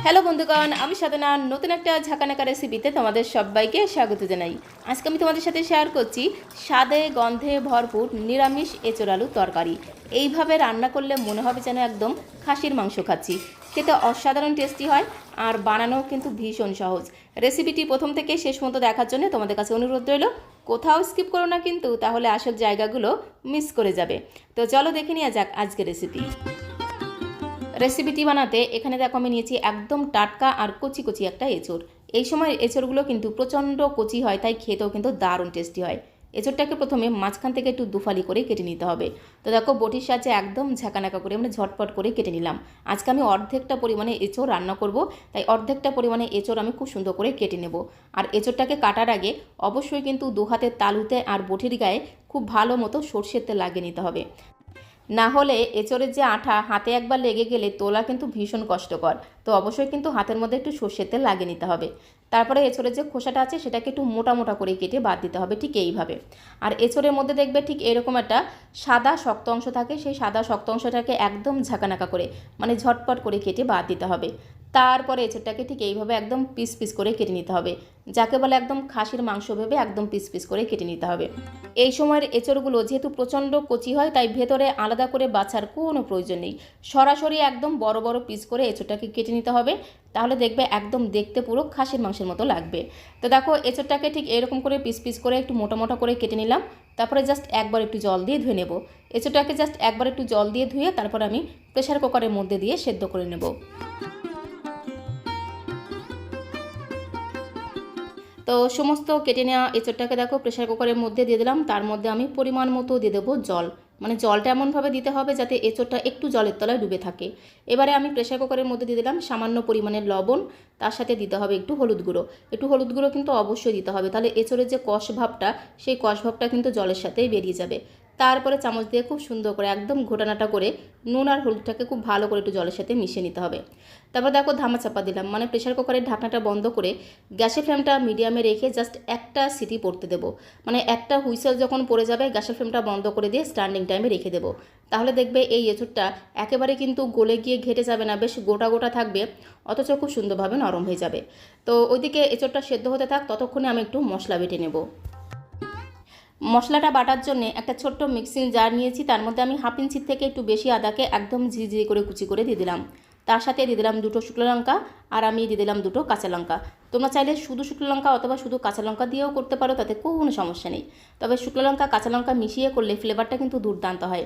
Hello বন্ধুগণ, আমি সাধনা নতুন একটা ঝাঁকানাকা রেসিপিতে তোমাদের সবাইকে স্বাগত জানাই। আজকে আমি তোমাদের সাথে শেয়ার করছি স্বাদে গন্ধে ভরপুর নিরামিষ এঁচোড় আলু তরকারি। এইভাবে রান্না করলে মনে হবে যেন একদম খাসির মাংস খাচ্ছি। খেতে অসাধারণ টেস্টি হয় আর বানানো কিন্তু ভীষণ সহজ। রেসিপিটি প্রথম থেকে শেষ পর্যন্ত দেখার জন্য তোমাদের কাছে অনুরোধ রইল, কোথাও স্কিপ করো না কিন্তু, তাহলে আসল জায়গাগুলো মিস করে যাবে। তো চলো দেখে নেওয়া যাক আজকের রেসিপিটি বানাতে এখানে দেখো আমি নিয়েছি একদম টাটকা আর কচি কচি একটা এঁচোড়। এই সময় এঁচোড়গুলো কিন্তু প্রচণ্ড কচি হয়, তাই খেতেও কিন্তু দারুণ টেস্টি হয়। এঁচোড়টাকে প্রথমে মাঝখান থেকে একটু দুফালি করে কেটে নিতে হবে। তো দেখো বটির সাহায্যে একদম ঝাঁকানাকা করে মানে ঝটপট করে কেটে নিলাম। আজকে আমি অর্ধেকটা পরিমাণে এঁচোড় রান্না করব, তাই অর্ধেকটা পরিমাণে এঁচোড় আমি খুব সুন্দর করে কেটে নেব। আর এঁচোড়টাকে কাটার আগে অবশ্যই কিন্তু দু হাতের তালুতে আর বটির গায়ে খুব ভালো মতো সরষের তেল লাগিয়ে নিতে হবে। না হলে এঁচোড়ের যে আঠা হাতে একবার লেগে গেলে তোলা কিন্তু ভীষণ কষ্টকর। তো অবশ্যই কিন্তু হাতের মধ্যে একটু সর্ষের তেল লাগিয়ে নিতে হবে। তারপরে এঁচোড়ের যে খোসাটা আছে সেটাকে একটু মোটা মোটা করে কেটে বাদ দিতে হবে, ঠিক এইভাবে। আর এঁচোড়ের মধ্যে দেখবে ঠিক এরকম একটা সাদা শক্ত অংশ থাকে, সেই সাদা শক্ত অংশটাকে একদম ঝাঁকানাকা করে মানে ঝটপট করে কেটে বাদ দিতে হবে। তারপরে এঁচোড়টাকে ঠিক এইভাবে একদম পিস পিস করে কেটে নিতে হবে, যাকে বলে একদম খাসির মাংস ভেবে একদম পিস পিস করে কেটে নিতে হবে। এই সময়ের এঁচোড়গুলো যেহেতু প্রচণ্ড কচি হয়, তাই ভেতরে আলাদা করে বাছার কোনো প্রয়োজন নেই। সরাসরি একদম বড় বড় পিস করে এঁচোড়টাকে কেটে নিতে হবে, তাহলে দেখবে একদম দেখতে পুরো খাসির মাংসের মতো লাগবে। তো দেখো এঁচোড়টাকে ঠিক এরকম করে পিস পিস করে একটু মোটা মোটা করে কেটে নিলাম। তারপরে জাস্ট একবার একটু জল দিয়ে ধুয়ে নেব। এঁচোড়টাকে জাস্ট একবার একটু জল দিয়ে ধুয়ে তারপর আমি প্রেশার কুকারের মধ্যে দিয়ে সেদ্ধ করে নেব। তো সমস্ত কেটে নেওয়া এঁচোড়টাকে দেখো প্রেশার কুকারের মধ্যে দিয়ে দিলাম। তার মধ্যে আমি পরিমাণ মতো দিয়ে দেবো জল, মানে জলটা এমনভাবে দিতে হবে যাতে এঁচোড়টা একটু জলের তলায় ডুবে থাকে। এবারে আমি প্রেশার কুকারের মধ্যে দিয়ে দিলাম সামান্য পরিমাণের লবণ, তার সাথে দিতে হবে একটু হলুদ গুঁড়ো। একটু হলুদ গুঁড়ো কিন্তু অবশ্যই দিতে হবে, তাহলে এঁচোড়ের যে কষ ভাবটা সেই কষ ভাবটা কিন্তু জলের সাথেই বেরিয়ে যাবে। তারপরে চামচ দিয়ে খুব সুন্দর করে একদম ঘোটানাটা করে নুন আর হলুদটাকে খুব ভালো করে একটু জলের সাথে মিশিয়ে নিতে হবে। তারপর দেখো ধামা চাপা দিলাম, মানে প্রেশার কুকারের ঢাকনাটা বন্ধ করে গ্যাসের ফ্লেমটা মিডিয়ামে রেখে জাস্ট একটা সিটি পড়তে দেবো। মানে একটা হুইসেল যখন পড়ে যাবে গ্যাসের ফ্লেমটা বন্ধ করে দিয়ে স্ট্যান্ডিং টাইমে রেখে দেবো। তাহলে দেখবে এই এঁচোড়টা একেবারে কিন্তু গলে গিয়ে ঘেটে যাবে না, বেশ গোটা গোটা থাকবে, অথচ খুব সুন্দরভাবে নরম হয়ে যাবে। তো ওইদিকে এঁচোড়টা সেদ্ধ হতে থাক, ততক্ষণে আমি একটু মশলা বেটে নেব। মশলাটা বাটার জন্য একটা ছোট্ট মিক্সিং জার নিয়েছি, তার মধ্যে আমি হাফ ইঞ্চির থেকে একটু বেশি আদাকে একদম ঝিরিঝিরি করে কুচি করে দিয়ে দিলাম। তার সাথে দিয়ে দিলাম দুটো শুকনো লঙ্কা, আর আমি দিয়ে দিলাম দুটো কাঁচা লঙ্কা। তোমরা চাইলে শুধু শুকনো লঙ্কা অথবা শুধু কাঁচা লঙ্কা দিয়েও করতে পারো, তাতে কোনো সমস্যা নেই। তবে শুকনো লঙ্কা কাঁচা লঙ্কা মিশিয়ে করলে ফ্লেভারটা কিন্তু দুর্দান্ত হয়।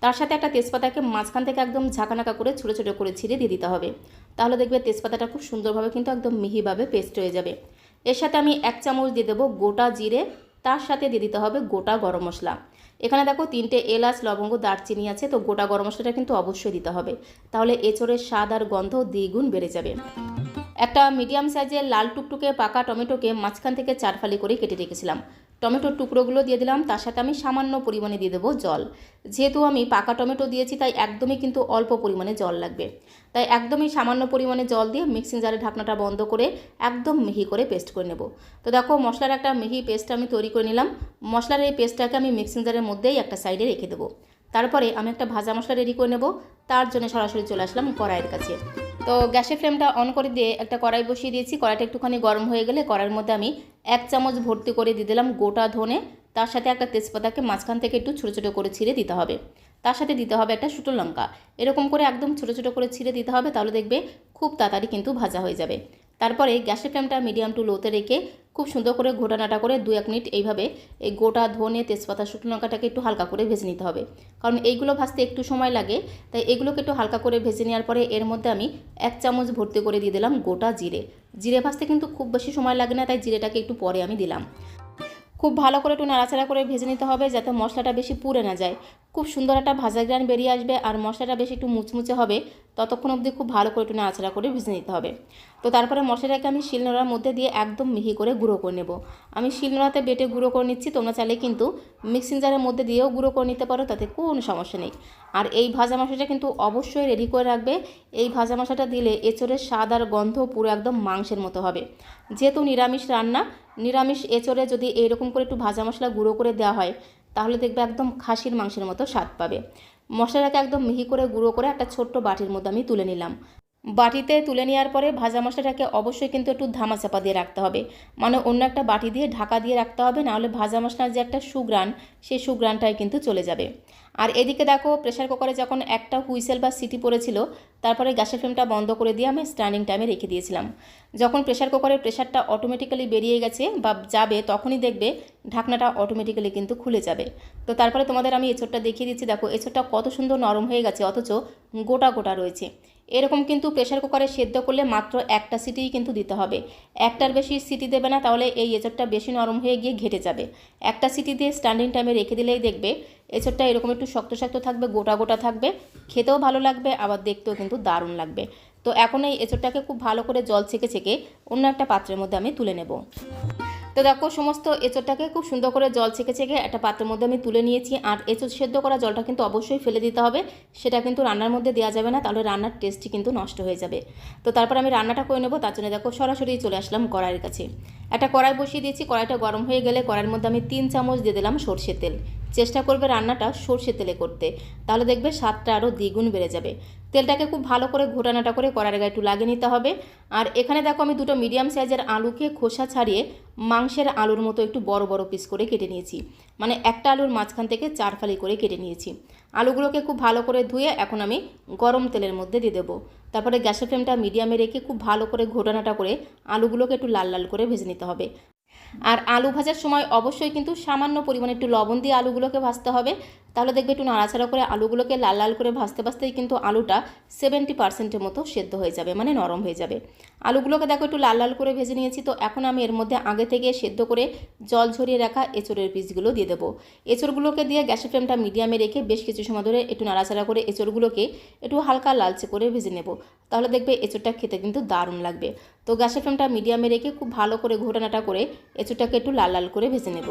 তার সাথে একটা তেজপাতাকে মাঝখান থেকে একদম ঝাঁকানাকা করে ছোটো ছোটো করে ছিঁড়ে দিয়ে দিতে হবে। তাহলে দেখবে তেজপাতাটা খুব সুন্দরভাবে কিন্তু একদম মিহিভাবে পেস্ট হয়ে যাবে। এর সাথে আমি 1 চামচ দিয়ে দেবো গোটা জিরে, তার সাথে দিয়ে দিতে হবে গোটা গরম মশলা। এখানে দেখো 3টে এলাচ লবঙ্গ দারচিনি আছে, তো গোটা গরম মশলাটা কিন্তু অবশ্যই দিতে হবে, তাহলে এঁচোড়ের স্বাদ আর গন্ধ দ্বিগুণ বেড়ে যাবে। একটা মিডিয়াম সাইজের লাল টুকটুকে পাকা টমেটোকে মাঝখান থেকে 4 ফালি করে কেটে রেখেছিলাম, টমেটোর টুকরোগুলো দিয়ে দিলাম। তার সাথে আমি সামান্য পরিমাণে দিয়ে দেবো জল। যেহেতু আমি পাকা টমেটো দিয়েছি তাই একদমই কিন্তু অল্প পরিমাণে জল লাগবে, তাই একদমই সামান্য পরিমাণে জল দিয়ে মিক্সিং জারের ঢাকনাটা বন্ধ করে একদম মিহি করে পেস্ট করে নেব। তো দেখো মশলার একটা মিহি পেস্ট আমি তৈরি করে নিলাম। মশলার এই পেস্টটাকে আমি মিক্সিং জারের মধ্যেই একটা সাইডে রেখে দেবো। তারপরে আমি একটা ভাজা মশলা রেডি করে নেব। তার জন্য সরাসরি চলে আসলাম কড়াইয়ের কাছে। তো গ্যাসের ফ্লেমটা অন করে দিয়ে একটা কড়াই বসিয়ে দিয়েছি। কড়াইটা একটুখানি গরম হয়ে গেলে কড়াইয়ের মধ্যে আমি 1 চামচ ভর্তি করে দিয়ে দিলাম গোটা ধনে, তার সাথে একটা তেজপাতাকে মাঝখান থেকে একটু ছোটো ছোটো করে ছিঁড়ে দিতে হবে। তার সাথে দিতে হবে একটা শুকনো লঙ্কা, এরকম করে একদম ছোটো ছোটো করে ছিঁড়ে দিতে হবে, তাহলে দেখবে খুব তাড়াতাড়ি কিন্তু ভাজা হয়ে যাবে। তারপরে গ্যাসের ফ্লেমটা মিডিয়াম টু লোতে রেখে খুব সুন্দর করে ঘোটানাটা করে 2-1 মিনিট এইভাবে এই গোটা ধনে তেজপাতা শুকনো লঙ্কাটাকে একটু হালকা করে ভেজে নিতে হবে, কারণ এইগুলো ভাজতে একটু সময় লাগে। তাই এগুলোকে একটু হালকা করে ভেজে নেওয়ার পরে এর মধ্যে আমি 1 চামচ ভর্তি করে দিয়ে দিলাম গোটা জিরে। জিরে ভাজতে কিন্তু খুব বেশি সময় লাগে না, তাই জিরেটাকে একটু পরে আমি দিলাম। খুব ভালো করে একটু নাড়াচাড়া করে ভেজে নিতে হবে যাতে মশলাটা বেশি পুড়ে না যায়। খুব সুন্দর একটা ভাজা গ্রান বেরিয়ে আসবে আর মশলাটা বেশি একটু মুচমুচে হবে, ততক্ষণ অবধি খুব ভালো করে একটু নাড়াচাড়া করে ভেজে নিতে হবে। তো তারপরে মশলাটাকে আমি শিলনোড়ার মধ্যে দিয়ে একদম মিহি করে গুঁড়ো করে নেব। আমি শিলনোড়াতে বেটে গুঁড়ো করে নিচ্ছি, তোমরা চাইলে কিন্তু মিক্সিং জারের মধ্যে দিয়েও গুঁড়ো করে নিতে পারো, তাতে কোনো সমস্যা নেই। আর এই ভাজা মশলাটা কিন্তু অবশ্যই রেডি করে রাখবে। এই ভাজা মশলাটা দিলে এঁচোড়ের স্বাদ আর গন্ধ পুরো একদম মাংসের মতো হবে। যেহেতু নিরামিষ রান্না, নিরামিষ এঁচোড়ে যদি এইরকম করে একটু ভাজা মশলা গুঁড়ো করে দেওয়া হয় তাহলে দেখবে একদম খাসির মাংসের মতো স্বাদ পাবে। মশলাটাকে একদম মিহি করে গুঁড়ো করে একটা ছোট্ট বাটির মধ্যে আমি তুলে নিলাম। বাটিতে তুলে নেওয়ার পরে ভাজা মশলাটাকে অবশ্যই কিন্তু একটু ধামাচাপা দিয়ে রাখতে হবে, মানে অন্য একটা বাটি দিয়ে ঢাকা দিয়ে রাখতে হবে, নাহলে ভাজা মশলার যে একটা সুঘ্রাণ সেই সুঘ্রাণটাই কিন্তু চলে যাবে। আর এদিকে দেখো প্রেশার কুকারে যখন একটা হুইসেল বা সিটি পড়েছিল, তারপরে গ্যাসের ফ্লেমটা বন্ধ করে দিয়ে আমি স্ট্যান্ডিং টাইমে রেখে দিয়েছিলাম। যখন প্রেশার কুকারের প্রেশারটা অটোমেটিক্যালি বেরিয়ে গেছে বা যাবে, তখনই দেখবে ঢাকনাটা অটোমেটিক্যালি কিন্তু খুলে যাবে। তো তারপরে তোমাদের আমি এঁচোড়টা দেখিয়ে দিচ্ছি। দেখো এঁচোড়টা কত সুন্দর নরম হয়ে গেছে, অথচ গোটা গোটা রয়েছে। এরকম কিন্তু প্রেশার কুকারে সেদ্ধ করলে মাত্র একটা সিটিই কিন্তু দিতে হবে, একটার বেশি সিটি দেবে না, তাহলে এই এঁচোড়টা বেশি নরম হয়ে গিয়ে ঘেটে যাবে। একটা সিটি দিয়ে স্ট্যান্ডিং টাইমে রেখে দিলেই দেখবে এঁচোড়টা এরকম একটু শক্ত শক্ত থাকবে, গোটা গোটা থাকবে, খেতেও ভালো লাগবে, আবার দেখতেও কিন্তু দারুণ লাগবে। তো এখন এই এঁচোড়টাকে খুব ভালো করে জল ছেঁকে ছেঁকে অন্য একটা পাত্রের মধ্যে আমি তুলে নেব। তো দেখো সমস্ত এঁচোড়টাকে খুব সুন্দর করে জল ছেঁকে ছেঁকে একটা পাত্রের মধ্যে আমি তুলে নিয়েছি। আর এঁচোড় সেদ্ধ করা জলটা কিন্তু অবশ্যই ফেলে দিতে হবে, সেটা কিন্তু রান্নার মধ্যে দেওয়া যাবে না, তাহলে রান্নার টেস্টই কিন্তু নষ্ট হয়ে যাবে। তো তারপর আমি রান্নাটা করে নেবো, তার জন্য দেখো সরাসরি চলে আসলাম কড়াইয়ের কাছে। একটা কড়াই বসিয়ে দিয়েছি, কড়াইটা গরম হয়ে গেলে কড়াইয়ের মধ্যে আমি 3 চামচ দিয়ে দিলাম সর্ষের তেল। চেষ্টা করবে রান্নাটা সর্ষের তেলে করতে, তাহলে দেখবে স্বাদটা আরও দ্বিগুণ বেড়ে যাবে। তেলটাকে খুব ভালো করে ঘোটানাটা করে কড়াইয়ের গায়ে একটু লাগিয়ে নিতে হবে। আর এখানে দেখো আমি দুটো মিডিয়াম সাইজের আলুকে খোসা ছাড়িয়ে মাংসের আলুর মতো একটু বড় বড় পিস করে কেটে নিয়েছি, মানে একটা আলুর মাঝখান থেকে 4 ফালি করে কেটে নিয়েছি। আলুগুলোকে খুব ভালো করে ধুয়ে এখন আমি গরম তেলের মধ্যে দিয়ে দেবো। তারপরে গ্যাসের ফ্লেমটা মিডিয়ামে রেখে খুব ভালো করে ঘোটানাটা করে আলুগুলোকে একটু লাল লাল করে ভেজে নিতে হবে। আর আলু ভাজার সময় অবশ্যই কিন্তু সামান্য পরিমাণে একটু লবণ দিয়ে আলুগুলোকে ভাজতে হবে, তাহলে দেখবে একটু নাড়াচাড়া করে আলুগুলোকে লাল লাল করে ভাজতে ভাজতেই কিন্তু আলুটা 70%-এর মতো সেদ্ধ হয়ে যাবে, মানে নরম হয়ে যাবে। আলুগুলোকে দেখো একটু লাল লাল করে ভেজে নিয়েছি। তো এখন আমি এর মধ্যে আগে থেকে সেদ্ধ করে জল ঝরিয়ে রাখা এঁচোড়ের পিসগুলো দিয়ে দেবো। এঁচোড়গুলোকে দিয়ে গ্যাসের ফ্লেমটা মিডিয়ামে রেখে বেশ কিছু সময় ধরে একটু নাড়াচাড়া করে এঁচোড়গুলোকে একটু হালকা লালচে করে ভেজে নেব, তাহলে দেখবে এঁচোড়টা খেতে কিন্তু দারুণ লাগবে। তো গ্যাসের ফ্লেমটা মিডিয়ামে রেখে খুব ভালো করে ঘোটানাটা করে এঁচোড়টাকে একটু লাল লাল করে ভেজে নেব।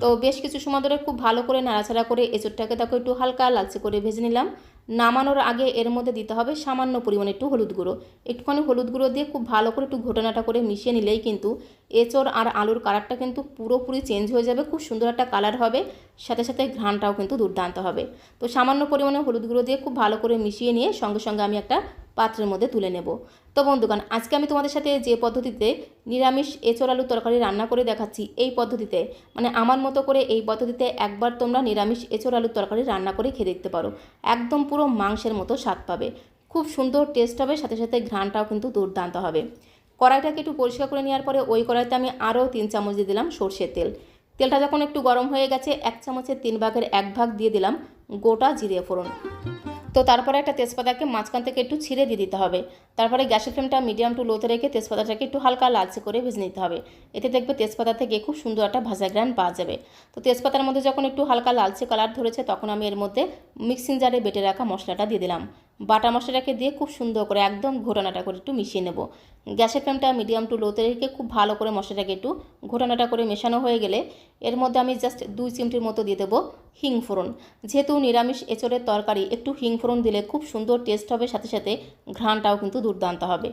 তো বেশ কিছু সময় ধরে খুব ভালো করে নাড়াচাড়া করে এঁচোড়টাকে দেখো একটু হালকা লালচে করে ভেজে নিলাম। নামানোর আগে এর মধ্যে দিতে হবে সামান্য পরিমাণে একটু হলুদ গুঁড়ো। একটুখানি হলুদ গুঁড়ো দিয়ে খুব ভালো করে একটু ঘোটানাটা করে মিশিয়ে নিলেই কিন্তু এঁচোড় আর আলুর কালারটা কিন্তু পুরোপুরি চেঞ্জ হয়ে যাবে, খুব সুন্দর একটা কালার হবে, সাথে সাথে ঘ্রাণটাও কিন্তু দুর্দান্ত হবে। তো সামান্য পরিমাণে হলুদ গুঁড়ো দিয়ে খুব ভালো করে মিশিয়ে নিয়ে সঙ্গে সঙ্গে আমি একটা পাত্রের মধ্যে তুলে নেব। তো বন্ধুগণ, আজকে আমি তোমাদের সাথে যে পদ্ধতিতে নিরামিষ এঁচোড় আলুর তরকারি রান্না করে দেখাচ্ছি, এই পদ্ধতিতে মানে আমার মতো করে এই পদ্ধতিতে একবার তোমরা নিরামিষ এঁচোড় আলুর তরকারি রান্না করে খেয়ে দেখতে পারো, একদম পুরো মাংসের মতো স্বাদ পাবে, খুব সুন্দর টেস্ট হবে, সাথে সাথে ঘ্রাণটাও কিন্তু দুর্দান্ত হবে। কড়াইটাকে একটু পরিষ্কার করে নেওয়ার পরে ওই কড়াইতে আমি আরও 3 চামচ দিয়ে দিলাম সর্ষের তেল। তেলটা যখন একটু গরম হয়ে গেছে 1 চামচের 3 ভাগের 1 ভাগ দিয়ে দিলাম গোটা জিরে ফোড়ন। তো তারপরে একটা তেজপাতাকে মাঝখান থেকে একটু ছিঁড়ে দিয়ে দিতে হবে। তারপরে গ্যাসের ফ্লেমটা মিডিয়াম টু লোতে রেখে তেজপাতাটাকে একটু হালকা লালচে করে ভেজে নিতে হবে। এতে দেখবে তেজপাতা থেকে খুব সুন্দর একটা ভাজা গ্রান পাওয়া যাবে। তো তেজপাতার মধ্যে যখন একটু হালকা লালচে কালার ধরেছে, তখন আমি এর মধ্যে মিক্সিং জারে বেটে রাখা মশলাটা দিয়ে দিলাম। বাটা মশলাটাকে দিয়ে খুব সুন্দর করে একদম ঘোটানাটা করে একটু মিশিয়ে নেব। গ্যাসের ফ্লেমটা মিডিয়াম টু লোতে রেখে খুব ভালো করে মশলাটাকে একটু ঘোটানাটা করে মেশানো হয়ে গেলে এর মধ্যে আমি জাস্ট 2 চিমটির মতো দিয়ে দেবো হিং ফোড়ন। যেহেতু নিরামিষ এঁচোড়ের তরকারি, একটু হিং ফোড়ন দিলে খুব সুন্দর টেস্ট হবে, সাথে সাথে ঘ্রাণটাও কিন্তু দুর্দান্ত হবে।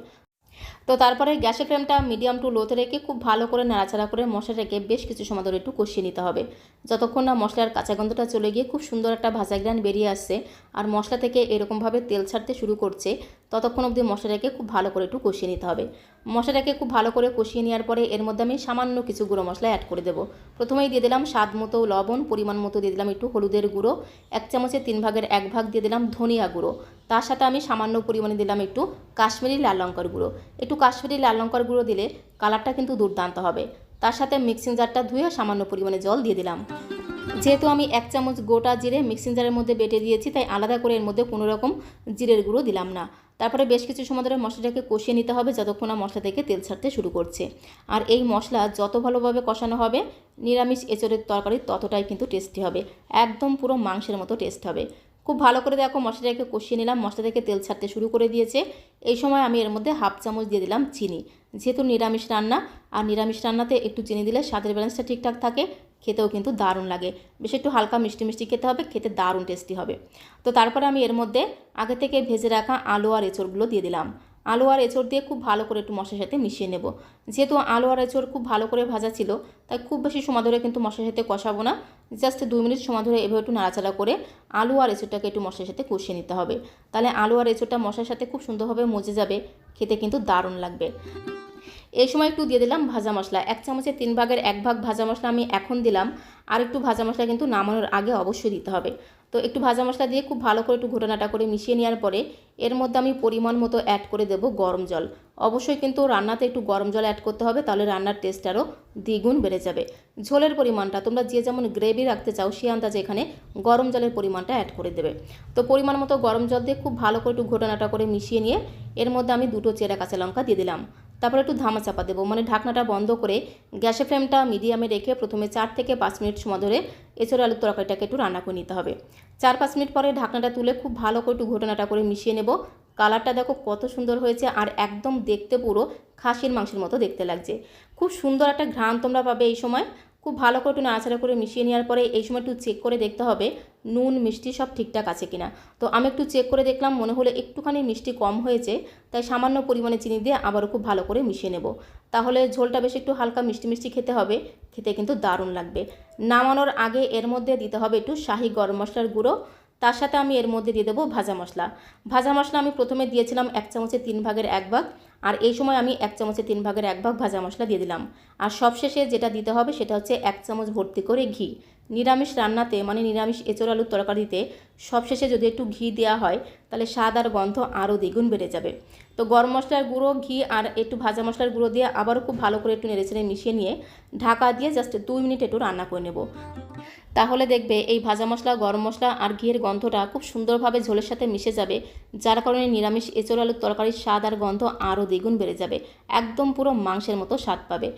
তো তারপরে গ্যাসের ফ্লেমটা মিডিয়াম টু লোতে রেখে খুব ভালো করে নাড়াচাড়া করে মশলাটাকে বেশ কিছু সময় ধরে একটু কষিয়ে নিতে হবে, যতক্ষণ না মশলার কাঁচা গন্ধটা চলে গিয়ে খুব সুন্দর একটা ভাজা গ্রান বেরিয়ে আসছে আর মশলা থেকে এরকমভাবে তেল ছাড়তে শুরু করছে, ততক্ষণ অবধি মশলাটাকে খুব ভালো করে একটু কষিয়ে নিতে হবে। মশলাটাকে খুব ভালো করে কষিয়ে নেওয়ার পরে এর মধ্যে আমি সামান্য কিছু গুঁড়ো মশলা অ্যাড করে দেবো। প্রথমেই দিয়ে দিলাম স্বাদ মতো লবণ, পরিমাণ মতো দিয়ে দিলাম একটু হলুদের গুঁড়ো, 1 চামচের 3 ভাগের 1 ভাগ দিয়ে দিলাম ধনিয়া গুঁড়ো, তার সাথে আমি সামান্য পরিমাণে দিলাম একটু কাশ্মীরি লাল লঙ্কার গুঁড়ো। একটু কাশ্মীরি লাল লঙ্কার গুঁড়ো দিলে কালারটা কিন্তু দুর্দান্ত হবে। তার সাথে মিক্সিং জারটা ধুয়ে সামান্য পরিমাণে জল দিয়ে দিলাম। যেহেতু আমি 1 চামচ গোটা জিরে মিক্সিং জারের মধ্যে বেটে দিয়েছি, তাই আলাদা করে এর মধ্যে কোনো রকম জিরের গুঁড়ো দিলাম না। তারপরে বেশ কিছু সময় ধরে মশলাটাকে কষিয়ে নিতে হবে, যতক্ষণ না মশলা থেকে তেল ছাড়তে শুরু করছে। আর এই মশলা যত ভালোভাবে কষানো হবে নিরামিষ এঁচোড়ের তরকারি ততটাই কিন্তু টেস্টি হবে, একদম পুরো মাংসের মতো টেস্ট হবে। খুব ভালো করে দেখো মশলাটাকে কষিয়ে নিলাম, মশলা থেকে তেল ছাড়তে শুরু করে দিয়েছে। এই সময় আমি এর মধ্যে 1/2 চামচ দিয়ে দিলাম চিনি। যেহেতু নিরামিষ রান্না, আর নিরামিষ রান্নাতে একটু চিনি দিলে স্বাদের ব্যালেন্সটা ঠিকঠাক থাকে, খেতেও কিন্তু দারুণ লাগে। বেশ একটু হালকা মিষ্টি মিষ্টি খেতে হবে, খেতে দারুণ টেস্টি হবে। তো তারপরে আমি এর মধ্যে আগে থেকে ভেজে রাখা আলু আর এঁচোড়গুলো দিয়ে দিলাম। আলু আর এঁচড় দিয়ে খুব ভালো করে একটু মশলার সাথে মিশিয়ে নেব। যেহেতু আলু আর এঁচড় খুব ভালো করে ভাজা ছিল, তাই খুব বেশি সময় ধরে কিন্তু মশলার সাথে কষাবো না। জাস্ট 2 মিনিট সময় ধরে এভাবে একটু নাড়াচাড়া করে আলু আর এঁচড়টাকে একটু মশলার সাথে কষিয়ে নিতে হবে। তাহলে আলু আর এঁচড়টা মশলার সাথে খুব সুন্দরভাবে মজে যাবে, খেতে কিন্তু দারুণ লাগবে। এই সময় একটু দিয়ে দিলাম ভাজা মশলা। 1 চামচের 3 ভাগের 1 ভাগ ভাজা মশলা আমি এখন দিলাম। আর একটু ভাজা মশলা কিন্তু নামানোর আগে অবশ্যই দিতে হবে। তো একটু ভাজা মশলা দিয়ে খুব ভালো করে একটু ঘোটানাটা করে মিশিয়ে নেওয়ার পরে এর মধ্যে আমি পরিমাণ মতো অ্যাড করে দেব গরম জল। অবশ্যই কিন্তু রান্নাতে একটু গরম জল অ্যাড করতে হবে, তাহলে রান্নার টেস্ট আরও দ্বিগুণ বেড়ে যাবে। ঝোলের পরিমাণটা তোমরা যে যেমন গ্রেভি রাখতে চাও সেই আন্দাজে এখানে গরম জলের পরিমাণটা অ্যাড করে দেবে। তো পরিমাণ মতো গরম জল দিয়ে খুব ভালো করে একটু ঘোটানাটা করে মিশিয়ে নিয়ে এর মধ্যে আমি 2টো চেরা কাঁচা লঙ্কা দিয়ে দিলাম। তারপর একটু ধামা চাপা দেবো, মানে ঢাকনাটা বন্ধ করে গ্যাসের ফ্লেমটা মিডিয়ামে রেখে প্রথমে 4 থেকে 5 মিনিট সময় ধরে এঁচড় আলুর তরকারিটাকে একটু রান্না করে নিতে হবে। 4-5 মিনিট পরে ঢাকনাটা তুলে খুব ভালো করে একটু ঘোটানাটা করে মিশিয়ে নেব। কালারটা দেখো কত সুন্দর হয়েছে, আর একদম দেখতে পুরো খাসির মাংসের মতো দেখতে লাগছে। খুব সুন্দর একটা ঘ্রাণ তোমরা পাবে এই সময়। খুব ভালো করে একটু নাড়াচাড়া করে মিশিয়ে নেওয়ার পরে এই সময় একটু চেক করে দেখতে হবে নুন মিষ্টি সব ঠিকঠাক আছে কিনা। তো আমি একটু চেক করে দেখলাম, মনে হলো একটুখানি মিষ্টি কম হয়েছে, তাই সামান্য পরিমাণে চিনি দিয়ে আবারও খুব ভালো করে মিশিয়ে নেব। তাহলে ঝোলটা বেশ একটু হালকা মিষ্টি মিষ্টি খেতে হবে, খেতে কিন্তু দারুণ লাগবে। নামানোর আগে এর মধ্যে দিতে হবে একটু শাহি গরম মশলার গুঁড়ো। তার সাথে আমি এর মধ্যে দিয়ে দেবো ভাজা মশলা। ভাজা মশলা আমি প্রথমে দিয়েছিলাম 1 চামচের 3 ভাগের 1 ভাগ, আর এই সময় আমি 1 চামচের 3 ভাগের 1 ভাগ ভাজা মশলা দিয়ে দিলাম। আর সবশেষে যেটা দিতে হবে সেটা হচ্ছে 1 চামচ ভর্তি করে ঘি। নিরামিষ রান্নাতে মানে নিরামিষ এঁচড় আলুর তরকারিতে সবশেষে যদি একটু ঘি দেওয়া হয় তাহলে স্বাদ আর গন্ধ আরও দ্বিগুণ বেড়ে যাবে। তো গরম মশলার গুঁড়ো, ঘি আর একটু ভাজা মশলার গুঁড়ো দিয়ে আবারও খুব ভালো করে একটু নেড়েচেড়ে মিশিয়ে নিয়ে ঢাকা দিয়ে জাস্ট 2 মিনিট একটু রান্না করে নেব। তাহলে দেখবে এই ভাজা মশলা, গরম মশলা আর ঘিয়ের গন্ধটা খুব সুন্দরভাবে ঝোলের সাথে মিশে যাবে, যার কারণে নিরামিষ এঁচড় আলুর তরকারির স্বাদ আর গন্ধ আরও দ্বিগুণ বেড়ে যাবে। একদম পুরো মাংসের মতো স্বাদ পাবে।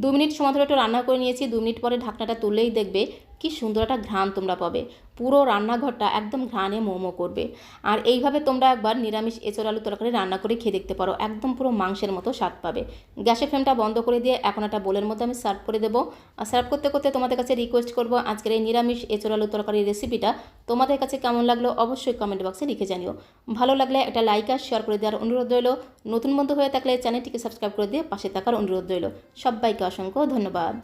2 মিনিট সময় ধরে একটু রান্না করে নিয়েছি। 2 মিনিট পরে ঢাকনাটা তুললেই দেখবে কি সুন্দর একটা ঘ্রাণ তোমরা পাবে। পুরো রান্নাঘরটা একদম ঘ্রাণে মোমো করবে। আর এইভাবে তোমরা একবার নিরামিষ এঁচড় আলুর তরকারি রান্না করে খেয়ে দেখতে পারো, একদম পুরো মাংসের মতো স্বাদ পাবে। গ্যাসের ফ্লেমটা বন্ধ করে দিয়ে এখন একটা বোলের মধ্যে আমি সার্ভ করে দেবো। আর সার্ভ করতে করতে তোমাদের কাছে রিকোয়েস্ট করবো, আজকের এই নিরামিষ এঁচড় আলুর তরকারির রেসিপিটা তোমাদের কাছে কেমন লাগলো অবশ্যই কমেন্ট বক্সে লিখে জানিও। ভালো লাগলে একটা লাইক আর শেয়ার করে দেওয়ার অনুরোধ রইল। নতুন বন্ধু হয়ে থাকলে চ্যানেলটিকে সাবস্ক্রাইব করে দিয়ে পাশে থাকার অনুরোধ রইল। সবাইকে অসংখ্য ধন্যবাদ।